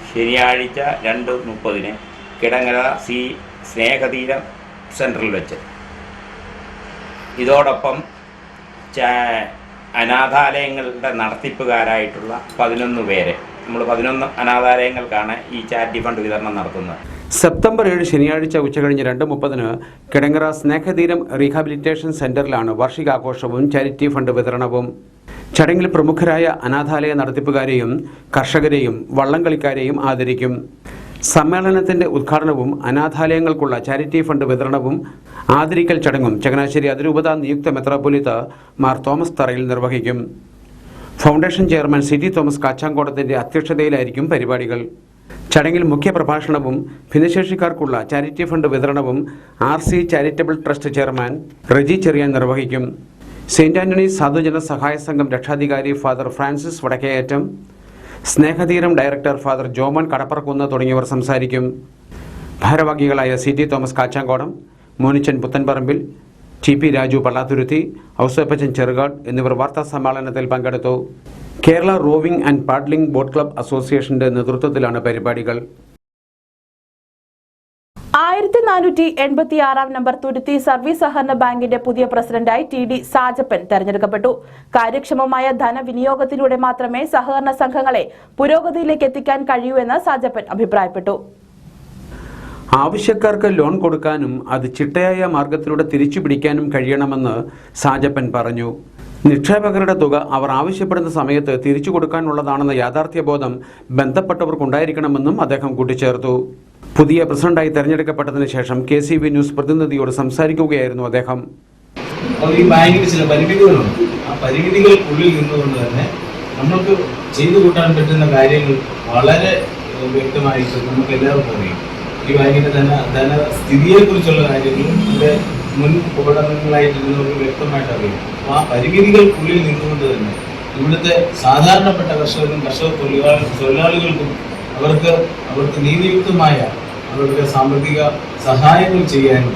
S15: ശനിയാഴ്ച 2:30-ന് കിടങ്ങര സ്നേഹതീരം സെൻറ്ററിൽ വെച്ച്. ഇതോടൊപ്പം അനാഥാലയങ്ങളുടെ നടത്തിപ്പുകാരായിട്ടുള്ള 11 പേരെ, നമ്മൾ 11 അനാഥാലയങ്ങൾക്കാണ് ഈ ചാരിറ്റി ഫണ്ട് വിതരണം നടത്തുന്നത്.
S7: സെപ്റ്റംബർ 7 ശനിയാഴ്ച ഉച്ചകഴിഞ്ഞ് 2:30-ന് കിടങ്ങറ സ്നേഹതീരം റീഹാബിലിറ്റേഷൻ സെന്ററിലാണ് വാർഷികാഘോഷവും ചാരിറ്റി ഫണ്ട് വിതരണവും. ചടങ്ങിൽ പ്രമുഖരായ അനാഥാലയ നടത്തിപ്പുകാരെയും കർഷകരെയും വള്ളംകളിക്കാരെയും ആദരിക്കും. സമ്മേളനത്തിന്റെ ഉദ്ഘാടനവും അനാഥാലയങ്ങൾക്കുള്ള ചാരിറ്റി ഫണ്ട് വിതരണവും ആദരിക്കൽ ചടങ്ങും ചങ്ങനാശ്ശേരി അതിരൂപത നിയുക്ത മെത്രാപ്പൊലീത്ത മാർ തോമസ് തറയിൽ നിർവഹിക്കും. ഫൗണ്ടേഷൻ ചെയർമാൻ CT തോമസ് കാച്ചാങ്കോടത്തിന്റെ അധ്യക്ഷതയിലായിരിക്കും പരിപാടികൾ. ചടങ്ങിൽ മുഖ്യപ്രഭാഷണവും ഭിന്നശേഷിക്കാർക്കുള്ള ചാരിറ്റി ഫണ്ട് വിതരണവും RC charitable trust chairman Reji Cheriyan നിർവഹിക്കും. സെന്റ് ആന്റണീസ് സാധുജന സഹായ സംഘം രക്ഷാധികാരി father Francis Vadakkeyattam, Snehatheeram director father Joman Kadapparakkunnu തുടങ്ങിയവർ സംസാരിക്കും. ഭാരവാഹികളായ CT Thomas Kachankodam, Monichan Puthenparambil, TP Raju Pallathuruthy, Ouseppachan Cherukad എന്നിവർ വാർത്താ സമ്മേളനത്തിൽ പങ്കെടുത്തു. Kerala rowing and paddling boat club അസോസിയേഷന്റെ നേതൃത്വത്തിലാണ് പരിപാടികൾ.
S1: 1486-ാം നമ്പർ തുരുത്തി സർവീസ് സഹകരണ ബാങ്കിന്റെ പുതിയ പ്രസിഡന്റായി TD സാജപ്പൻ തെരഞ്ഞെടുക്കപ്പെട്ടു. കാര്യക്ഷമമായ ധനവിനിയോഗത്തിലൂടെ മാത്രമേ സഹകരണ സംഘങ്ങളെ പുരോഗതിയിലേക്ക് എത്തിക്കാൻ കഴിയൂ എന്ന് സാജപ്പൻ അഭിപ്രായപ്പെട്ടു.
S7: ആവശ്യക്കാർക്ക് ലോൺ കൊടുക്കാനും അത് ചിട്ടയായ മാർഗത്തിലൂടെ തിരിച്ചുപിടിക്കാനും കഴിയണമെന്ന് സാജപ്പൻ പറഞ്ഞു. നിക്ഷേപകരുടെ തുക അവർ ആവശ്യപ്പെടുന്ന സമയത്ത് തിരിച്ചു കൊടുക്കാനുള്ളതാണെന്ന യാഥാർത്ഥ്യബോധം ബന്ധപ്പെട്ടവർക്കുണ്ടായിരിക്കണമെന്നും അദ്ദേഹം കൂട്ടിച്ചേർത്തു. പുതിയ പ്രസിഡന്റായി തെരഞ്ഞെടുക്കപ്പെട്ടതിന് ശേഷം KCB ന്യൂസ് പ്രതിനിധിയോട് സംസാരിക്കുകയായിരുന്നു അദ്ദേഹം.
S16: ഈ ബാങ്കിന് ചില പരിമിതികളുണ്ട്. ആ പരിമിതികൾക്കുള്ളിൽ നിന്നുകൊണ്ട് തന്നെ നമുക്ക് ചെയ്തു കൂട്ടാൻ പറ്റുന്ന കാര്യങ്ങൾ വളരെ വ്യക്തമായിട്ട് നമുക്ക് എല്ലാവർക്കും അറിയാം. ഈ ബാങ്കിന്റെ ധനസ്ഥിതിയെക്കുറിച്ചുള്ള കാര്യങ്ങളും ഇവിടെ മുൻ ഉപകരണങ്ങളായിട്ടിരുന്നവർക്ക് വ്യക്തമായിട്ട് അറിയാം. അപ്പോൾ ആ പരിമിതികൾക്കുള്ളിൽ നിന്നുകൊണ്ട് തന്നെ ഇവിടുത്തെ സാധാരണപ്പെട്ട കർഷകരും കർഷക തൊഴിലാളികൾക്കും അവർക്ക് നീതിയുക്തമായ അവരുടെ സാമ്പത്തിക സഹായങ്ങൾ ചെയ്യാനും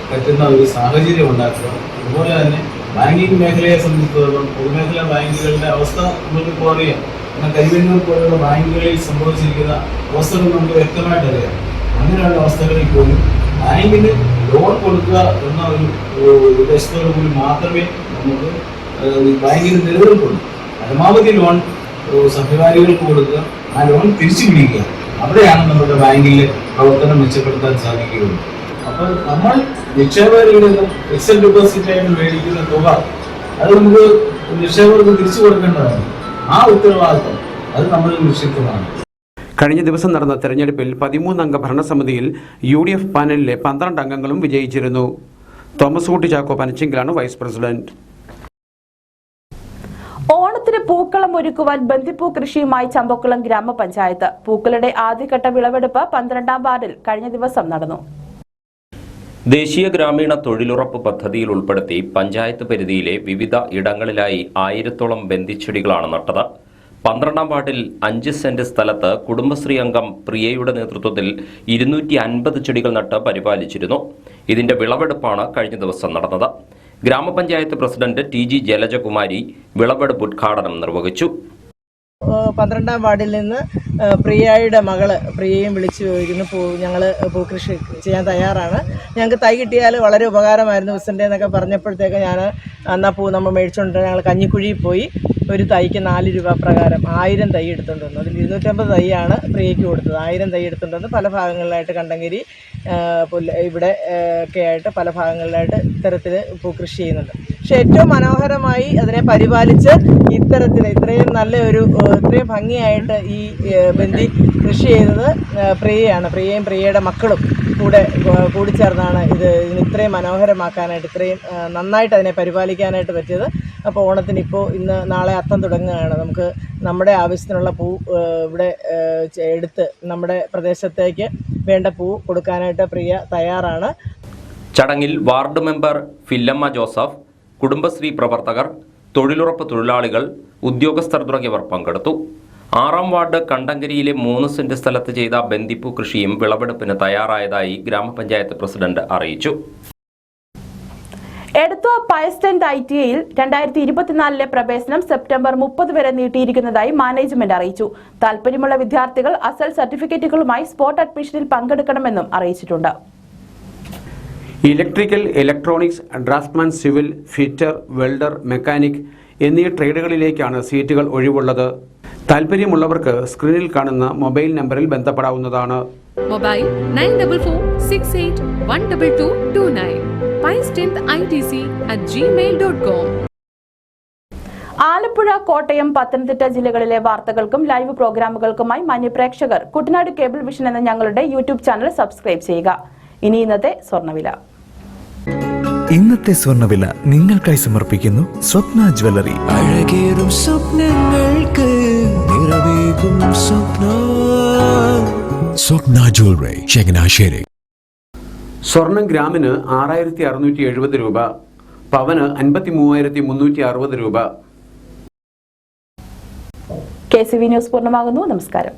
S16: പറ്റുന്ന ഒരു സാഹചര്യം ഉണ്ടാക്കുക. അതുപോലെ തന്നെ ബാങ്കിങ് മേഖലയെ സംബന്ധിച്ചിടത്തോളം പൊതുമേഖലാ ബാങ്കുകളുടെ അവസ്ഥ നമുക്കിപ്പോൾ അറിയാം. എന്നാൽ കൈവന്നൂർ പോലുള്ള ബാങ്കുകളിൽ സംഭവിച്ചിരിക്കുന്ന അവസ്ഥകൾ നമുക്ക് വ്യക്തമായിട്ട് അറിയാം. അങ്ങനെയുള്ള അവസ്ഥകളിൽ പോലും ബാങ്കിന് ലോൺ കൊടുക്കുക എന്ന ഒരു ഉദ്ദേശത്തോടു കൂടി മാത്രമേ നമുക്ക് ബാങ്കിന് നിലനിൽക്കുള്ളൂ. പരമാവധി ലോൺ സഹകാരികൾക്ക് കൊടുക്കുക, ആ ലോൺ തിരിച്ചു പിടിക്കുക. അവിടെയാണ് നമ്മുടെ ബാങ്കിലെ പ്രവർത്തനം മെച്ചപ്പെടുത്താൻ സാധിക്കുകയുള്ളൂ. അപ്പോൾ നമ്മൾ നിക്ഷേപകരിൽ നിന്നും ഫിക്സഡ് ഡെപ്പോസിറ്റ് ആയിട്ട് മേടിക്കുന്ന തുക അത് നമുക്ക് നിക്ഷേപകർക്ക് തിരിച്ചു കൊടുക്കേണ്ടതാണ്. ആ ഉത്തരവാദിത്വം അത് നമ്മളിൽ നിക്ഷിപ്തമാണ്.
S7: കഴിഞ്ഞ ദിവസം നടന്ന തെരഞ്ഞെടുപ്പിൽ 13-അംഗ ഭരണസമിതിയിൽ UDF പാനലിലെ 12 അംഗങ്ങളും വിജയിച്ചിരുന്നു. തോമസ് കുട്ടി ചാക്കോ പനച്ചിങ്കിലാണ് വൈസ് പ്രസിഡന്റ്.
S1: ഓണത്തിന് പൂക്കളം ഒരുക്കുവാൻ ബന്ദിപ്പൂ കൃഷിയുമായി ചമ്പക്കുളം ഗ്രാമപഞ്ചായത്ത്. പൂക്കളുടെ ആദ്യഘട്ട വിളവെടുപ്പ് 12-ാം വാർഡിൽ കഴിഞ്ഞ ദിവസം നടന്നു.
S3: ദേശീയ ഗ്രാമീണ തൊഴിലുറപ്പ് പദ്ധതിയിൽ ഉൾപ്പെടുത്തി പഞ്ചായത്ത് പരിധിയിലെ വിവിധ ഇടങ്ങളിലായി 1000-ഓളം ബന്ദിച്ചെടികളാണ് നട്ടത്. 12-ാം വാർഡിൽ 5 സെന്റ് സ്ഥലത്ത് കുടുംബശ്രീ അംഗം പ്രിയയുടെ നേതൃത്വത്തിൽ 250 ചെടികൾ നട്ട് പരിപാലിച്ചിരുന്നു. ഇതിന്റെ വിളവെടുപ്പാണ് കഴിഞ്ഞ ദിവസം നടന്നത്. ഗ്രാമപഞ്ചായത്ത് പ്രസിഡന്റ് TG ജലജകുമാരി വിളവെടുപ്പ് ഉദ്ഘാടനം നിർവഹിച്ചു.
S10: 12-ാം വാർഡിൽ നിന്ന് പ്രിയയുടെ മകള് പ്രിയയും വിളിച്ചു ചോദിക്കുന്നു, ഞങ്ങൾ പൂക്കൃഷി ചെയ്യാൻ തയ്യാറാണ്, ഞങ്ങൾക്ക് തൈ കിട്ടിയാൽ വളരെ ഉപകാരമായിരുന്നു വിസൻ്റെ എന്നൊക്കെ പറഞ്ഞപ്പോഴത്തേക്ക് ഞാൻ എന്നാൽ നമ്മൾ മേടിച്ചുകൊണ്ട് ഞങ്ങൾ കഞ്ഞിക്കുഴിയിൽ പോയി ഒരു തൈക്ക് 4 രൂപ പ്രകാരം 1000 തൈ എടുത്തുകൊണ്ട് വന്നു. അതിൽ 250 തൈയാണ് പ്രിയയ്ക്ക് കൊടുത്തത്. 1000 തൈ എടുത്തുകൊണ്ട് വന്ന് പല ഭാഗങ്ങളിലായിട്ട് കണ്ടങ്കരി ഇവിടെ ഒക്കെ ആയിട്ട് പല ഭാഗങ്ങളിലായിട്ട് ഇത്തരത്തിൽ പൂക്കൃഷി ചെയ്യുന്നുണ്ട്. പക്ഷെ ഏറ്റവും മനോഹരമായി അതിനെ പരിപാലിച്ച് ഇത്രയും നല്ലൊരു ഇത്രയും ഭംഗിയായിട്ട് ഈ ബന്ദി കൃഷി ചെയ്തത് പ്രിയയാണ്. പ്രിയയും പ്രിയയുടെ മക്കളും കൂടിച്ചേർന്നാണ് ഇതിന് ഇത്രയും മനോഹരമാക്കാനായിട്ട്, ഇത്രയും നന്നായിട്ട് അതിനെ പരിപാലിക്കാനായിട്ട് പറ്റിയത്. അപ്പോൾ ഓണത്തിന് ഇന്ന് നാളെ അത്തം തുടങ്ങുകയാണ്. നമുക്ക് നമ്മുടെ ആവശ്യത്തിനുള്ള പൂ ഇവിടെ എടുത്ത് നമ്മുടെ പ്രദേശത്തേക്ക് വേണ്ട പൂ കൊടുക്കാനായിട്ട് പ്രിയ തയ്യാറാണ്.
S3: ചടങ്ങിൽ വാർഡ് മെമ്പർ ഫില്ലമ്മ ജോസഫ്, കുടുംബശ്രീ പ്രവർത്തകർ, തൊഴിലുറപ്പ് തൊഴിലാളികൾ, ഉദ്യോഗസ്ഥർ തുടങ്ങിയവർ പങ്കെടുത്തു. 6-ാം വാർഡ് കണ്ടങ്കരിയിലെ 3 സെന്റ് സ്ഥലത്ത് ചെയ്ത ബന്ദിപ്പൂ കൃഷിയും വിളവെടുപ്പിന് തയ്യാറായതായി ഗ്രാമപഞ്ചായത്ത് പ്രസിഡന്റ് അറിയിച്ചു.
S1: എടത്വ പയസ്റ്റന്റ് ITIയിൽ 2024 പ്രവേശനം സെപ്റ്റംബർ 30 വരെ നീട്ടിയിരിക്കുന്നതായി മാനേജ്മെന്റ് അറിയിച്ചു. താൽപര്യമുള്ള വിദ്യാർത്ഥികൾ അസൽ സർട്ടിഫിക്കറ്റുകളുമായി സ്പോട്ട് അഡ്മിഷനിൽ പങ്കെടുക്കണമെന്നും അറിയിച്ചിട്ടുണ്ട്.
S7: Electrical, electronics, draughtsman, civil, fitter, welder, mechanic എന്നീ ട്രേഡുകളിലേക്കാണ് സീറ്റുകൾ ഒഴിവുള്ളത്. താൽപര്യമുള്ളവർക്ക് സ്ക്രീനിൽ കാണുന്ന മൊബൈൽ നമ്പറിൽ ബന്ധപ്പെടാവുന്നതാണ്.
S17: Mobile 9446812229 paystrengthitc@gmail.com.
S1: ആലപ്പുഴ, കോട്ടയം, പത്തനംതിട്ട ജില്ലകളിലെ വാർത്തകൾക്കും ലൈവ് പ്രോഗ്രാമുകൾക്കുമായി മാന്യപ്രേക്ഷകർ കുട്ടനാട് കേബിൾ വിഷൻ എന്ന ഞങ്ങളുടെ യൂട്യൂബ് ചാനൽ സബ്സ്ക്രൈബ് ചെയ്യുക. ഇനി ഇന്നത്തെ സ്വർണ്ണവില.
S18: ഇന്നത്തെ സ്വർണ്ണവില നിങ്ങൾക്കായി സമർപ്പിക്കുന്നു സ്വപ്ന ജ്വല്ലറി. അഴകേറും സ്വപ്നങ്ങൾക്ക് നിറവേകും സ്വപ്ന ജ്വല്ലറി, ചങ്ങനാശ്ശേരി.
S7: സ്വർണം ഗ്രാമിന് 6670 രൂപ, പവന് 53,360 രൂപ.
S1: KCV ന്യൂസ് പൂർണ്ണമാകുന്നു. നമസ്കാരം.